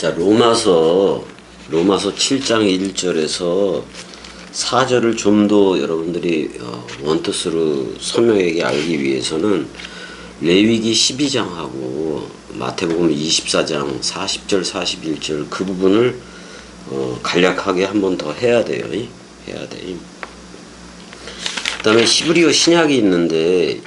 자, 로마서 7장 1절에서 4절을 좀 더 여러분들이 원뜻으로 선명하게 알기 위해서는 레위기 12장하고 마태복음 24장 40절 41절 그 부분을 간략하게 한 번 더 해야 돼요. 해야 돼. 그다음에 히브리어 신약이 있는데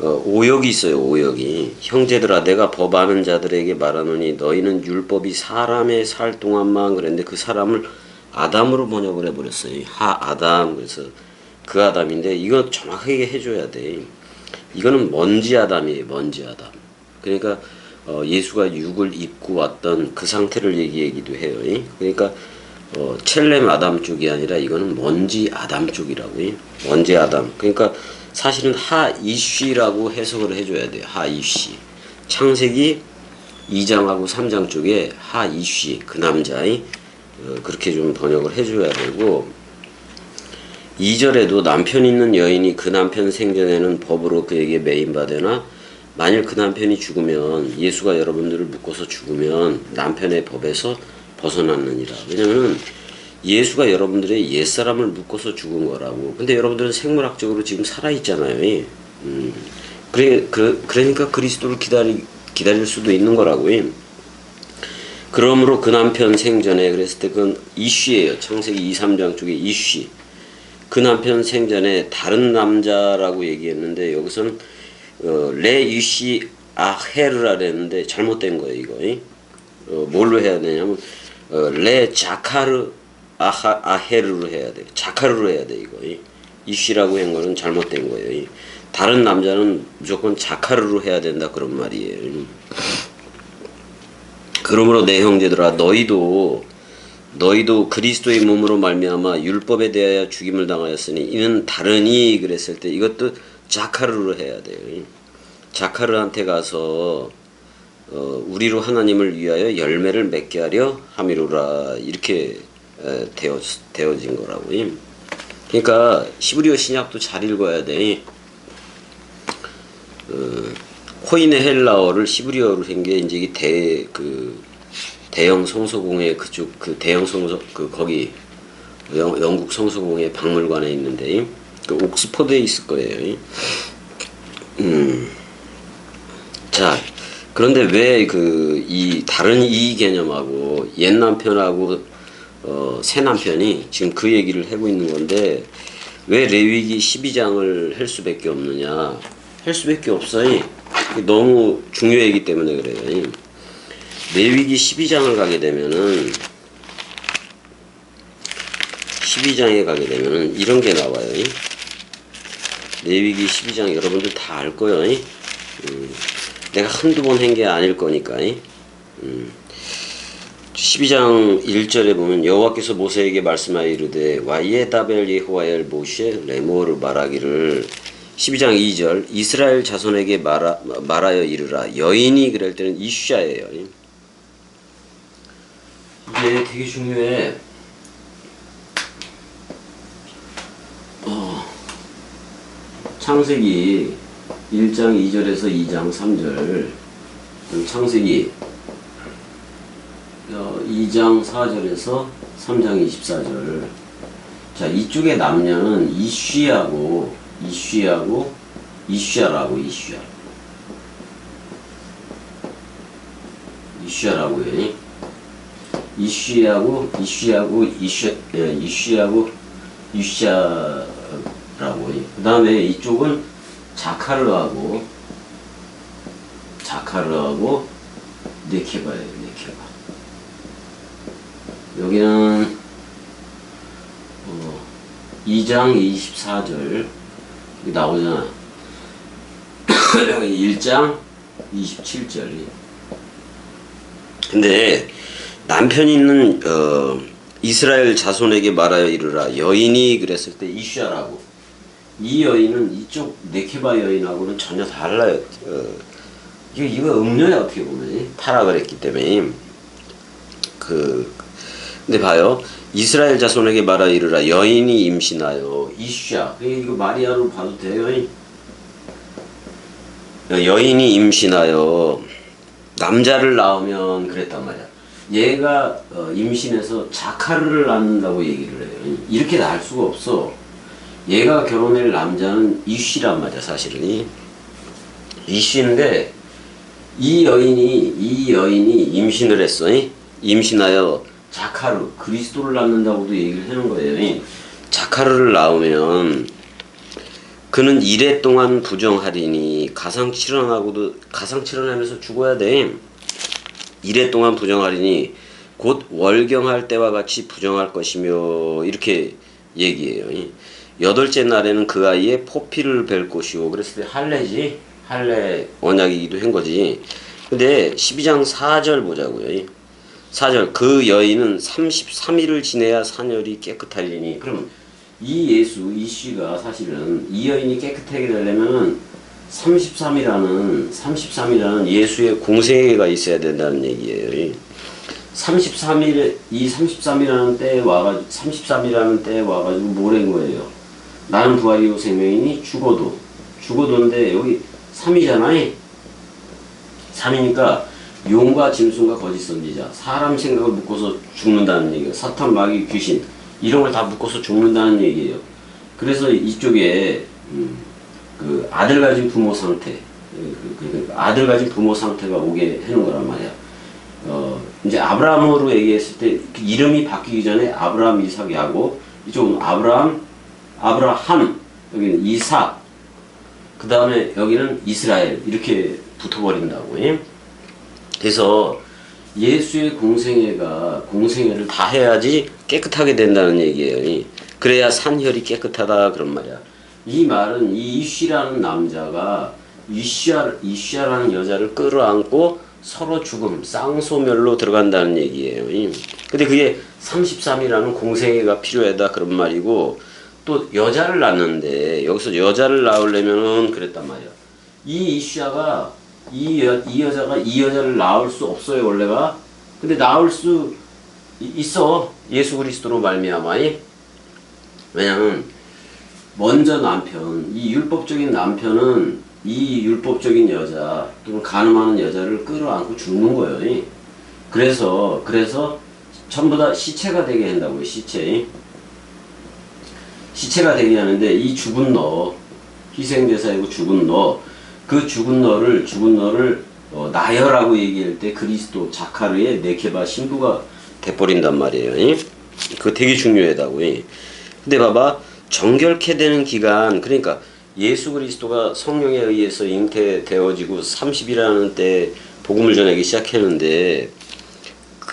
오역이 있어요. 오역이. 형제들아 내가 법 아는 자들에게 말하노니 너희는 율법이 사람의 살 동안만 그랬는데 그 사람을 아담으로 번역을 해버렸어요. 하아담. 그래서 그 아담인데 이거 정확하게 해줘야 돼. 이거는 먼지 아담이에요. 먼지 아담. 그러니까 예수가 육을 입고 왔던 그 상태를 얘기하기도 해요. 그러니까 첼렘 아담 쪽이 아니라 이거는 먼지 아담 쪽이라고. 먼지 아담. 그러니까 사실은 하이쉬라고 해석을 해줘야 돼요. 하이쉬. 창세기 2장하고 3장 쪽에 하이쉬 그 남자의 그렇게 좀 번역을 해줘야 되고 2절에도 남편 있는 여인이 그 남편 생전에는 법으로 그에게 매인받으나 만일 그 남편이 죽으면 예수가 여러분들을 묶어서 죽으면 남편의 법에서 벗어났느니라. 왜냐면은 예수가 여러분들의 옛사람을 묶어서 죽은 거라고. 근데 여러분들은 생물학적으로 지금 살아있잖아요. 그러니까 그리스도를 기다릴 수도 있는 거라고. 그러므로 그 남편 생전에 그랬을 때 그건 이쉬예요. 창세기 2, 3장 쪽에 이쉬. 그 남편 생전에 다른 남자라고 얘기했는데 여기서는 레 이쉬 아헤르라 그랬는데 잘못된 거예요. 이거. 뭘로 해야 되냐면 레 자카르 아헤르로 해야 돼. 자카르로 해야 돼. 이거. 이쉬라고 한 거는 잘못된 거예요. 다른 남자는 무조건 자카르로 해야 된다 그런 말이에요. 그러므로 내 형제들아 너희도 그리스도의 몸으로 말미암아 율법에 대하여 죽임을 당하였으니 이는 다르니 그랬을 때 이것도 자카르로 해야 돼요. 자카르한테 가서 우리로 하나님을 위하여 열매를 맺게 하려 함이로라 이렇게 되어진 거라고. 그러니까 히브리어 신약도 잘 읽어야 돼. 코인의 헬라어를 히브리어로 한 게 이제 이게 대형 성서공회 그쪽 그 대형 성서 거기 영국 성서공회 박물관에 있는데 그 옥스퍼드에 있을 거예요. 자, 그런데 왜 이 다른 이 개념하고 옛 남편하고 새 남편이 지금 그 얘기를 하고 있는 건데 왜 레위기 12장을 할 수밖에 없느냐? 할 수밖에 없어요. 너무 중요하기 때문에 그래요. 레위기 12장을 가게 되면은 12장에 가게 되면은 이런 게 나와요. 레위기 12장 여러분들 다 알 거예요. 내가 한두 번 한 게 아닐 거니까. 12장 1절에 보면 여호와께서 모세에게 말씀하여 이르되 와이에다벨 예호와엘 모시에 레모르 말하기를 12장 2절 이스라엘 자손에게 말하여 이르라. 여인이 그럴 때는 이슈야예요. 이게 되게 중요해. 창세기 1장 2절에서 2장 3절 창세기 2장 4절에서 3장 24절 자 이쪽의 남녀는 이쉬야라고 해. 이쉬야라고 해. 그 다음에 이쪽은 자카르하고 네케바예요. 네케바. 여기는 2장 24절 나오잖아. 여기 1장 27절. 근데 남편 있는 이스라엘 자손에게 말하여 이르라. 여인이 그랬을 때 이슈야라고. 이 여인은 이쪽 네케바 여인하고는 전혀 달라요. 이거 음녀야 어떻게 보면 타락을 했기 때문에. 근데 봐요. 이스라엘 자손에게 말하여 이르라. 여인이 임신하여 이슈야. 이거 마리아로 봐도 돼요. 여인이 임신하여 남자를 낳으면 그랬단 말이야. 얘가 임신해서 자카르를 낳는다고 얘기를 해요. 이렇게 낳을 수가 없어. 얘가 결혼할 남자는 이쉬란 말이야, 사실은. 이쉬인데 이 여인이 임신을 했어. 임신하여 자카르, 그리스도를 낳는다고도 얘기를 하는 거예요. 자카르를 낳으면 그는 이래 동안 부정하리니 가상칠언하면서 죽어야 돼. 이래 동안 부정하리니 곧 월경할 때와 같이 부정할 것이며 이렇게 얘기해요. 여덟째 날에는 그 아이의 포피를 뵐 것이오. 그랬을 때 할례지. 할례 언약이기도 한 거지. 근데 12장 4절 보자고요. 4절 그 여인은 33일을 지내야 산열이 깨끗하리니. 그럼 이 씨가 사실은 이 여인이 깨끗하게 되려면은 33이라는 예수의 공생애가 있어야 된다는 얘기예요. 33이라는 때에 와가지고 뭐란 거예요? 나는 부활이요 생명이니 죽어도인데 여기 3이잖아요. 3이니까 용과 짐승과 거짓 선지자, 사람 생각을 묶어서 죽는다는 얘기예요. 사탄, 마귀, 귀신 이런 걸 다 묶어서 죽는다는 얘기예요. 그래서 이쪽에 그 아들 가진 부모 상태, 아들 가진 부모 상태가 오게 해놓은 거란 말이야. 이제 아브라함으로 얘기했을 때 그 이름이 바뀌기 전에 아브라함, 이삭, 야곱, 이쪽은 아브라함, 여기는 이삭, 그 다음에 여기는 이스라엘 이렇게 붙어버린다고. 그래서 예수의 공생애를 다 해야지 깨끗하게 된다는 얘기예요. 그래야 산혈이 깨끗하다 그런 말이야. 이 말은 이 이쉬라는 남자가 이쉬라는 여자를 끌어안고 서로 죽음, 쌍소멸로 들어간다는 얘기예요. 근데 그게 33이라는 공생애가 필요하다 그런 말이고, 또 여자를 낳는데 여기서 여자를 낳으려면은 그랬단 말이야. 이 이쉬가 이 여자가 이 여자를 낳을 수 없어요 원래가. 근데 낳을 수 있어 예수 그리스도로 말미암아. 왜냐면 먼저 이 율법적인 남편은 이 율법적인 여자 또는 간음하는 여자를 끌어안고 죽는 거예요. 그래서 전부 다 시체가 되게 한다고요. 시체가 되게 하는데 이 죽은 너, 희생제사이고 죽은 너, 그 죽은 너를 나여라고 얘기할 때 그리스도 자카르의 네케바 신부가 돼버린단 말이에요. 그거 되게 중요하다고. 근데 봐봐, 정결케 되는 기간, 그러니까 예수 그리스도가 성령에 의해서 잉태되어지고 30이라는 때 복음을 전하기 시작했는데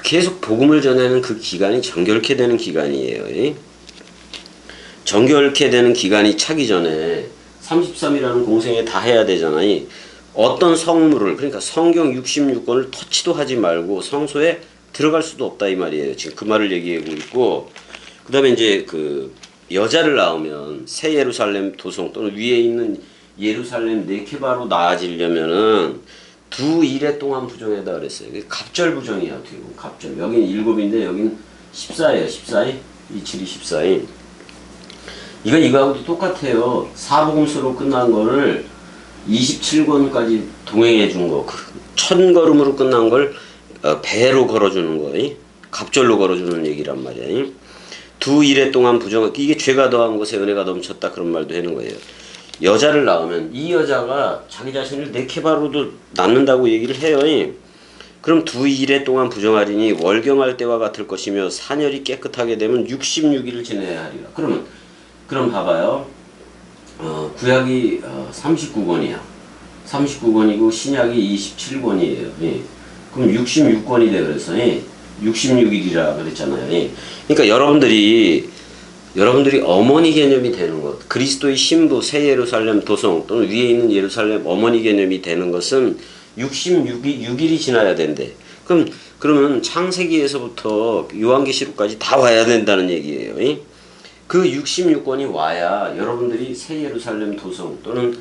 계속 복음을 전하는 그 기간이 정결케 되는 기간이에요. 정결케 되는 기간이 차기 전에 33이라는 공생에 다 해야 되잖아요. 어떤 성물을, 그러니까 성경 66권을 터치도 하지 말고 성소에 들어갈 수도 없다 이 말이에요. 지금 그 말을 얘기하고 있고, 그 다음에 이제 그 여자를 낳으면 새 예루살렘 도성 또는 위에 있는 예루살렘 네케바로 나아지려면은 두 일해 동안 부정하다 그랬어요. 갑절 부정이야. 어떻게 보면 갑절. 여기는 7인데 여기는 14예요. 14이 27이 14이. 이거하고도 똑같아요. 사복음서로 끝난 거를 27권까지 동행해 준 거. 1000걸음으로 끝난 걸 배로 걸어주는 거. 갑절로 걸어주는 얘기란 말이야. 두 일해 동안 이게 죄가 더한 곳에 은혜가 넘쳤다 그런 말도 하는 거예요. 여자를 낳으면 이 여자가 자기 자신을 네케바로도 낳는다고 얘기를 해요. 그럼 두 일해 동안 부정하리니 월경할 때와 같을 것이며 산열이 깨끗하게 되면 66일을 지내야 하리라. 그럼 봐봐요. 구약이 39권이야. 39권이고 신약이 27권이에요. 그럼 66권이 돼 그래서 66일이라 그랬잖아요. 그러니까 여러분들이 어머니 개념이 되는 것, 그리스도의 신부 새 예루살렘 도성 또는 위에 있는 예루살렘 어머니 개념이 되는 것은 66일이 지나야 된대. 그러면 창세기에서부터 요한계시록까지 다 와야 된다는 얘기예요. 그 66권이 와야 여러분들이 새 예루살렘 도성 또는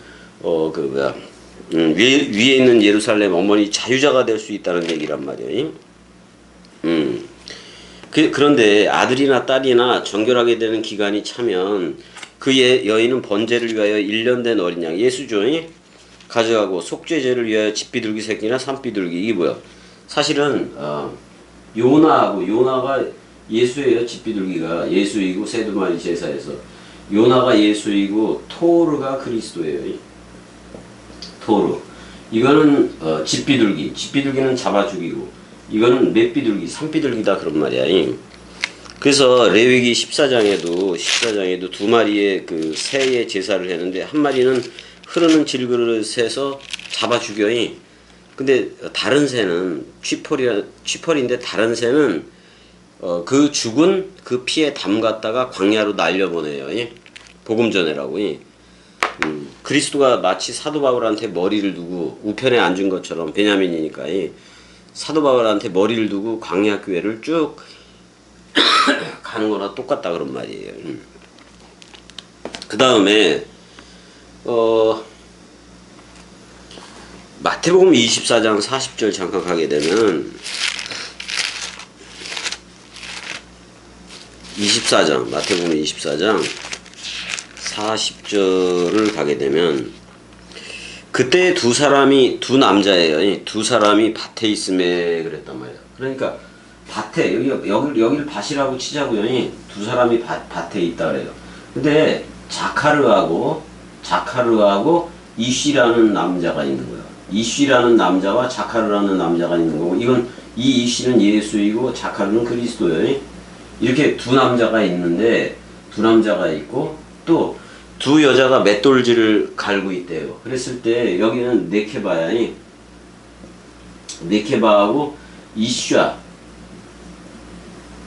위에 있는 예루살렘 어머니 자유자가 될 수 있다는 얘기란 말이에요. 그런데 아들이나 딸이나 정결하게 되는 기간이 차면 그 여인은 번제를 위하여 1년 된 어린 양, 예수죠. 가져가고 속죄제를 위하여 집비둘기 새끼나 산비둘기. 이게 뭐야? 사실은 요나가 예수예요. 집비둘기가 예수이고 새 두 마리 제사에서 요나가 예수이고 토르가 그리스도예요. 토르. 이거는 집비둘기는 잡아 죽이고 이거는 맷비둘기, 산비둘기다 그런 말이야. 그래서 레위기 14장에도 두 마리의 그 새의 제사를 했는데 한 마리는 흐르는 질그릇에서 잡아 죽여. 근데 다른 새는 취펄인데 다른 새는 그 죽은 그 피에 담갔다가 광야로 날려보내요. 복음 전해라고. 그리스도가 마치 사도 바울한테 머리를 두고 우편에 앉은 것처럼 베냐민이니까 사도 바울한테 머리를 두고 광야 교회를 쭉 가는 거나 똑같다 그런 말이에요. 그 다음에 마태복음 24장 40절 잠깐 가게 되면 마태복음 24장 40절을 가게 되면 그때 두 남자예요. 두 사람이 밭에 있음에 그랬단 말이야. 그러니까 밭에 여기를 밭이라고 치자고요. 두 사람이 밭에 있다 그래요. 근데 자카르하고 이쉬라는 남자가 있는 거예요. 이쉬라는 남자와 자카르라는 남자가 있는 거고 이 이쉬는 예수이고 자카르는 그리스도예요. 이렇게 두 남자가 있는데 두 남자가 있고 또 두 여자가 맷돌질을 갈고 있대요. 그랬을 때 여기는 네케바하고 이슈아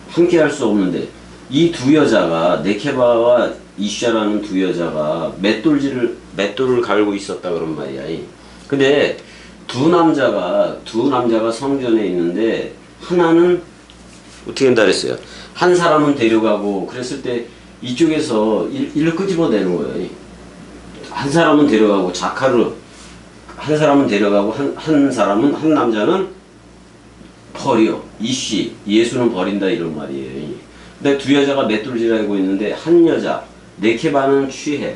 함께 할 수 없는데 이 두 여자가 네케바와 이슈아라는 두 여자가 맷돌을 갈고 있었다 그런 말이야. 근데 두 남자가 성전에 있는데 하나는 어떻게 한다 그랬어요? 한 사람은 데려가고 그랬을 때 이쪽에서 일을 끄집어내는 거예요. 한 사람은 데려가고 한 사람은 데려가고 한 남자는 버려. 예수는 버린다 이런 말이에요. 근데 두 여자가 맷돌질하고 있는데 한 여자 네케바는 취해고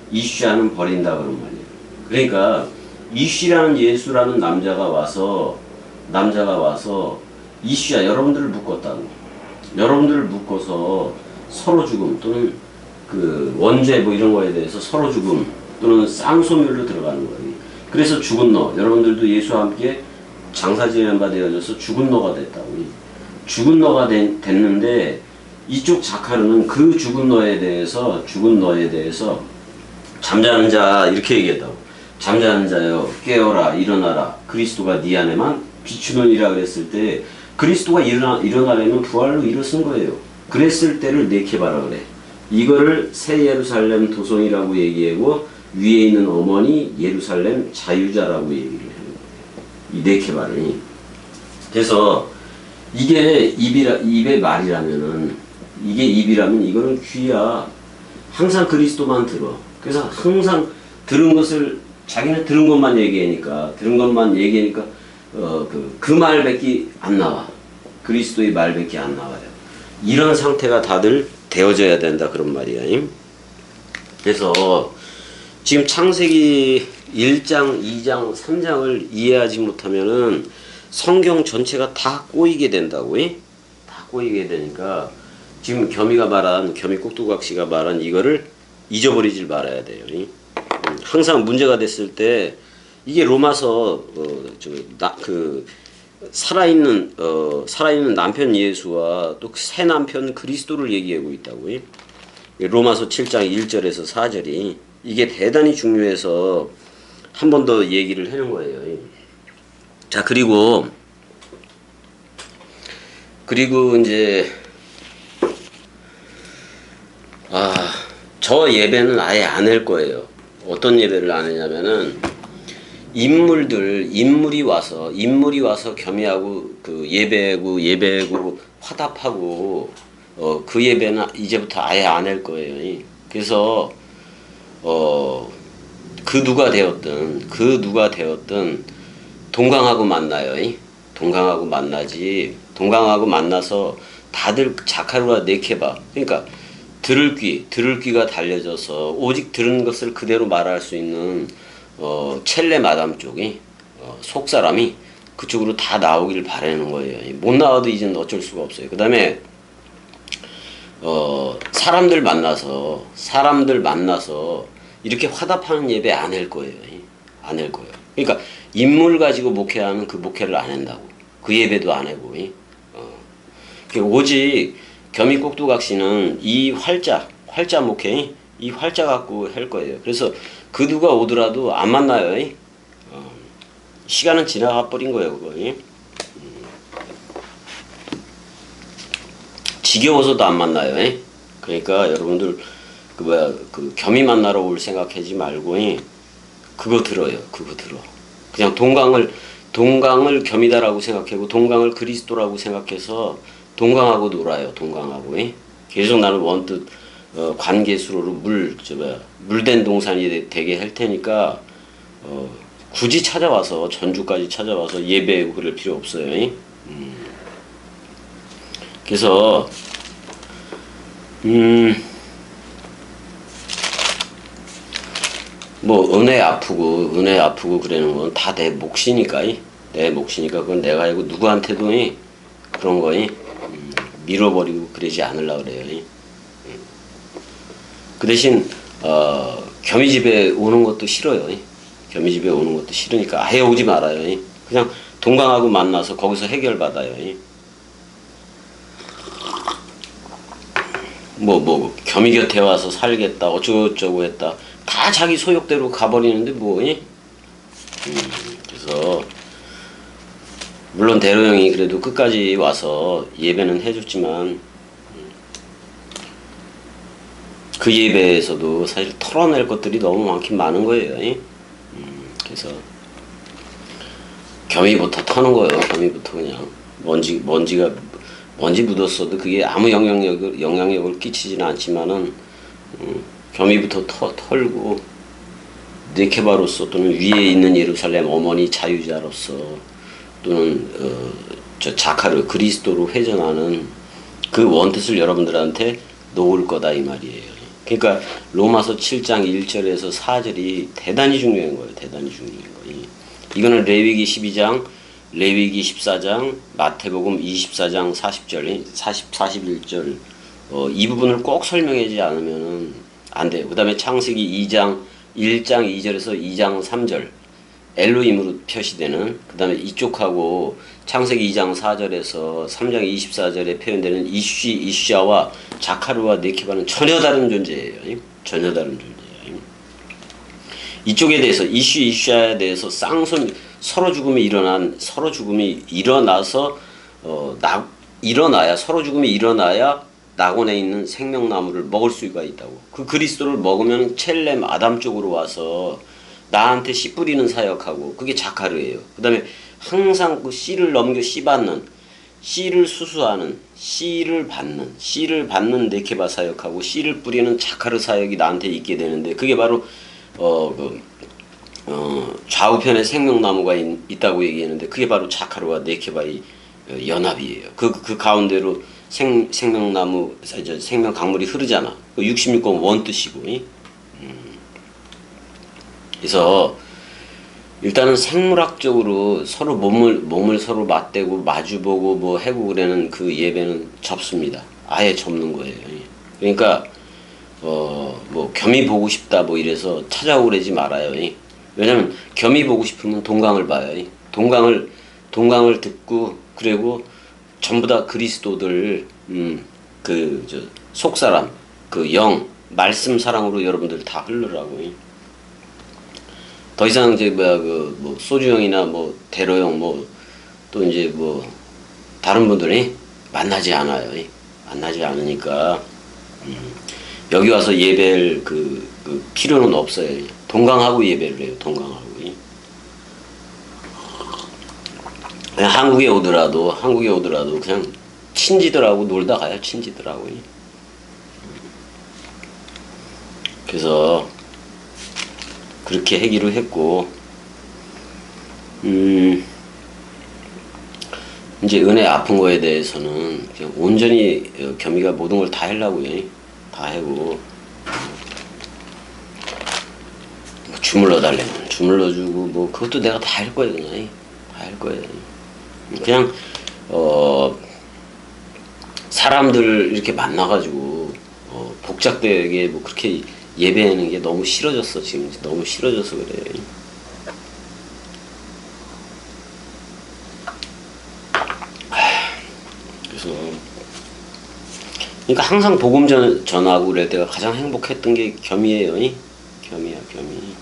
이쉬아는 버린다 그런 말이에요. 그러니까 이쉬라는 예수라는 남자가 와서 이쉬아 여러분들을 묶었다고. 여러분들을 묶어서 서로 죽음 또는 그 원죄 뭐 이런 거에 대해서 서로 죽음 또는 쌍소멸로 들어가는 거예요. 그래서 죽은 너 여러분들도 예수와 함께 장사 지낸 바 되어져서 죽은 너가 됐다고. 죽은 너가 됐는데 이쪽 자카르는 그 죽은 너에 대해서 잠자는 자 이렇게 얘기했다고. 잠자는 자여 깨어라 일어나라 그리스도가 네 안에만 비추느니라 그랬을 때 그리스도가 일어나려면 부활로 일어선 거예요. 그랬을 때를 네케바라 그래. 이거를 새 예루살렘 도성이라고 얘기하고 위에 있는 어머니 예루살렘 자유자라고 얘기를 해요. 이 네케바를. 그래서 이게 입의 말이라면은 이게 입이라면 이거는 귀야. 항상 그리스도만 들어. 그래서 항상 자기는 들은 것만 얘기하니까 그 말밖에 안 나와. 그리스도의 말밖에 안 나와요. 이런 상태가 다들 되어져야 된다 그런 말이야. 그래서 지금 창세기 1장, 2장, 3장을 이해하지 못하면은 성경 전체가 다 꼬이게 된다고. 다 꼬이게 되니까 지금 겸이 꼭두각시가 말한 이거를 잊어버리질 말아야 돼요. 항상 문제가 됐을 때 이게 로마서 살아있는 남편 예수와 또 새 남편 그리스도를 얘기하고 있다고. 로마서 7장 1절에서 4절이 이게 대단히 중요해서 한 번 더 얘기를 하는 거예요. 자, 그리고 이제 저 예배는 아예 안 할 거예요. 어떤 예배를 안 하냐면은 인물이 와서 겸이하고 그 예배하고 화답하고 그 예배는 이제부터 아예 안 할 거예요. 그래서 그 누가 되었든 동강하고 만나요. 동강하고 만나서 다들 자카르와 네케바 그러니까 들을 귀가 달려져서 오직 들은 것을 그대로 말할 수 있는 첼레 마담 쪽이 속 사람이 그쪽으로 다 나오길 바라는 거예요. 못 나와도 이제는 어쩔 수가 없어요. 그 다음에 사람들 만나서 이렇게 화답하는 예배 안 할 거예요. 안 할 거예요. 그러니까 인물 가지고 목회하는 그 목회를 안 한다고. 그 예배도 안 하고. 오직 겸이꼭두각시는 이 활자 목회, 이 활자 갖고 할 거예요. 그래서 그 누가 오더라도 안 만나요. 시간은 지나가 버린 거예요, 그거. 지겨워서도 안 만나요. 그러니까 여러분들 그 겸이 만나러 올 생각하지 말고 그거 들어요. 그거 들어. 그냥 동강을 겸이다라고 생각하고 동강을 그리스도라고 생각해서 동강하고 놀아요. 동강하고. 계속 나는 원뜻 관계수로로 물된 동산이 되게 할 테니까 굳이 찾아와서 전주까지 찾아와서 예배하고 그럴 필요 없어요. 그래서 뭐 은혜 아프고 그러는 건 다 내 몫이니까 그건 내가 알고 누구한테도 그런 거 밀어버리고 그러지 않으려고 그래요. 그 대신 겸이 집에 오는 것도 싫어요. 겸이 집에 오는 것도 싫으니까 아예 오지 말아요. 그냥 동강하고 만나서 거기서 해결받아요. 겸이 곁에 와서 살겠다 어쩌고저쩌고 했다 다 자기 소욕대로 가버리는데 그래서 물론 대로 형이 그래도 끝까지 와서 예배는 해줬지만 그 예배에서도 사실 털어낼 것들이 너무 많긴 많은 거예요. 그래서 겸이부터 터는 거예요. 겸이부터 그냥 먼지 묻었어도 그게 아무 영향력을 끼치지는 않지만은 겸이부터 털고 네케바로서 또는 위에 있는 예루살렘 어머니 자유자로서 또는 저 자카르 그리스도로 회전하는 그 원뜻을 여러분들한테 놓을 거다 이 말이에요. 그러니까 로마서 7장 1절에서 4절이 대단히 중요한 거예요. 대단히 중요한 거예요. 이거는 레위기 12장 레위기 14장, 마태복음 24장 40절, 41절 이 부분을 꼭 설명하지 않으면 안 돼요. 그 다음에 창세기 2장 1장 2절에서 2장 3절 엘로힘으로 표시되는 그 다음에 이쪽하고 창세기 2장 4절에서 3장 24절에 표현되는 이슈야와 자카르와 네케바는 전혀 다른 존재예요. 전혀 다른 존재예요. 이쪽에 대해서 이슈야에 대해서 서로 죽음이 일어나서 서로 죽음이 일어나야 낙원에 있는 생명나무를 먹을 수가 있다고. 그 그리스도를 먹으면 첼렘 아담 쪽으로 와서 나한테 씨 뿌리는 사역하고 그게 자카르예요. 그 다음에 항상 그 씨를 넘겨 씨 씨를 수수하는 씨를 받는 네케바 사역하고 씨를 뿌리는 자카르 사역이 나한테 있게 되는데 그게 바로 좌우편에 생명나무가 있다고 얘기했는데 그게 바로 자카르와 네케바의 연합이에요. 그 가운데로 생명나무 생명 강물이 흐르잖아. 66권 원뜻이고. 그래서 일단은 생물학적으로 서로 몸을 서로 맞대고 마주보고 뭐 해고 그러는 그 예배는 접습니다. 아예 접는 거예요. 그러니까 뭐 겸이 보고 싶다 뭐 이래서 찾아오고 그러지 말아요. 왜냐면 겸이 보고 싶으면 동강을 봐요. 동강을 듣고 그리고 전부 다 그리스도들 속사람 그 영 말씀 사랑으로 여러분들 다 흘러라고. 더 이상 이제 소주 형이나 뭐 대로 형 또 이제 다른 분들이 만나지 않아요. 만나지 않으니까 여기 와서 예배할 그 필요는 없어요. 동강하고 예배를 해요. 동강하고. 그냥 한국에 오더라도 그냥 친지들하고 놀다 가요. 친지들하고. 그래서 그렇게 하기로 했고 이제 은혜 아픈 거에 대해서는 그냥 온전히 겸이가 모든 걸 다 하려고요. 다 하고 뭐 주물러 달래면 주물러 주고 뭐 그것도 내가 다 할 거예요. 그냥 다 할 거예요. 그냥 사람들 이렇게 만나가지고 복작되게 뭐 그렇게 예배하는 게 너무 싫어졌어. 지금 너무 싫어져서 그래. 그래서 그러니까 항상 복음 전하고 그럴 때가 가장 행복했던 게 겸이에요. 겸이야, 겸이.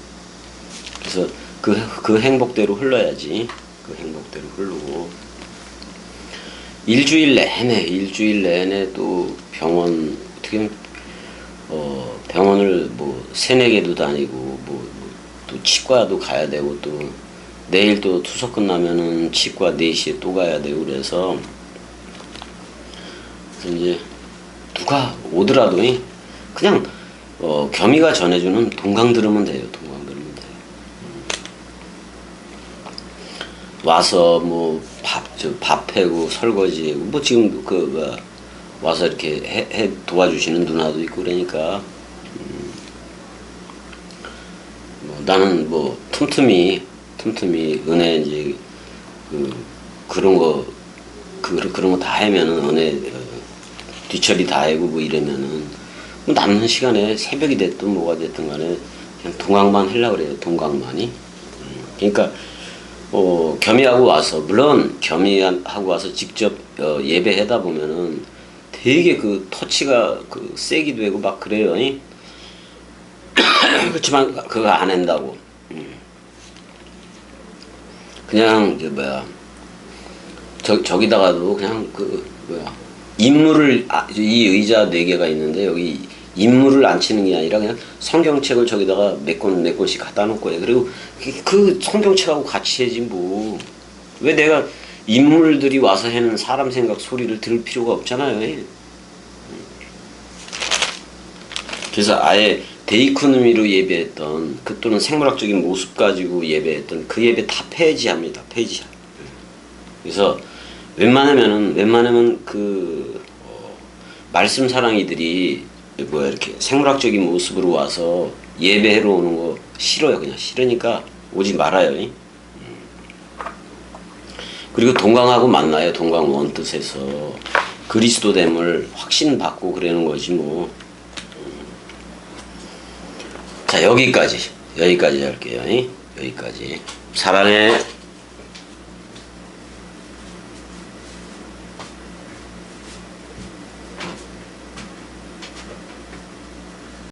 그래서 그 행복대로 흘러야지. 그 행복대로 흐르고 일주일 내내 또 병원 어떻게 병원을 뭐 3-4개도 다니고 또 치과도 가야 되고 또 내일 또 투석 끝나면은 치과 4시에 또 가야 되고 그래서 이제 누가 오더라도 그냥 겸이가 전해주는 동강 들으면 돼요. 동강 들으면 돼요. 와서 뭐 밥 해고 설거지하고 뭐 지금 와서 이렇게 해 도와주시는 누나도 있고 그러니까 뭐 나는 뭐 틈틈이 은혜 이제 그런 거 다 하면은 은혜 뒤처리 다 하고 뭐 이러면은 뭐 남는 시간에 새벽이 됐든 뭐가 됐든 간에 그냥 동강만 하려고 그래요. 동강만이. 그러니까 겸이하고 와서 물론 겸이하고 와서 직접 예배하다 보면은 되게 그 터치가 세기도 하고 막 그래요. 그렇지만 그거 안 한다고. 그냥 저기다가도 그냥 인물을 이 의자 4개가 있는데 여기 인물을 앉히는 게 아니라 그냥 성경책을 저기다가 몇 권씩 갖다 놓을 거예요. 그리고 그 성경책하고 같이 해야지 뭐. 왜 내가 인물들이 와서 하는 사람 생각 소리를 들을 필요가 없잖아요. 그래서 아예 데이코노미로 예배했던 또는 생물학적인 모습 가지고 예배했던 그 예배 다 폐지합니다. 폐지. 그래서 웬만하면 말씀 사랑이들이 이렇게 생물학적인 모습으로 와서 예배하러 오는 거 싫어요. 그냥 싫으니까 오지 말아요. 그리고 동강하고 만나요. 동강 원뜻에서 그리스도됨을 확신받고 그러는 거지 뭐. 자, 여기까지 할게요. 여기까지. 사랑해.